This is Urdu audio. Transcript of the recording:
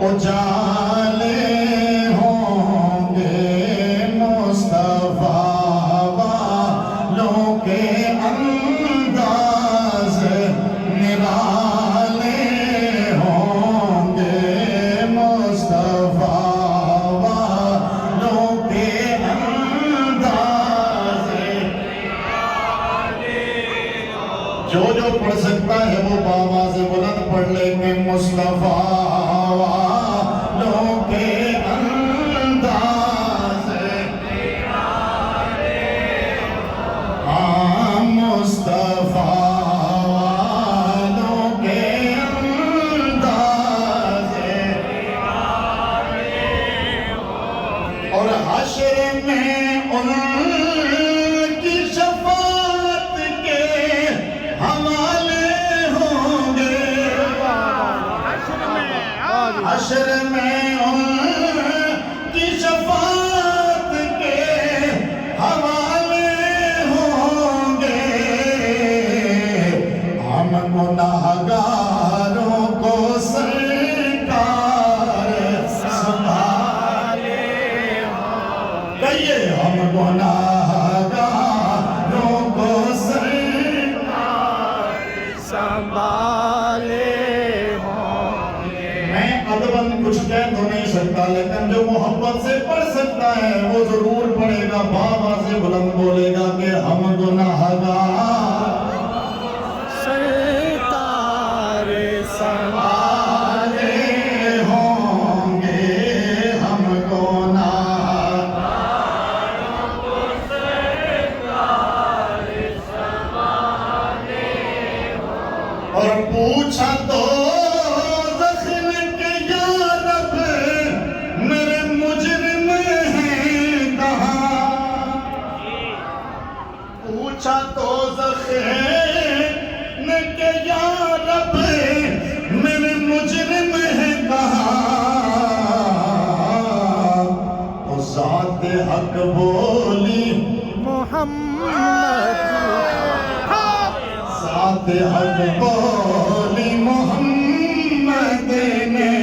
اجالے ہوں گے مصطفیٰ والوں کے انداز نرالے ہوں گے مصطفیٰ والوں کے انداز جو پڑھ سکتا ہے وہ بآواز بلند پڑھ لے کہ مصطفیٰ والوں کے انداز ہاں مصطفیٰ والوں کے انداز اور حشر میں ان کی شفاعت کے حوالے ہوں گے حشر میں ان کی شفاعت کے حوالے ہوں گے ہم گناہگاروں کو سرکار سنبھالے کہیے ہم گناہگاروں کو سرکار سنبھالے میں ادباً کچھ کہہ تو نہیں سکتا لیکن جو محبت سے پڑھ سکتا ہے وہ ضرور پڑھے گا بآواز بلند بولے گا کہ ہم گناہگار سرکار سنبھالے ہوں گے ہم گناہگاروں کو سرکار سنبھالے اور پوچھا تو پوچھا دوزخ ہے کہ یا رب میرے مجرم ہے کہاں تو ذات حق بولی محمد ذات حق بولی محمد نے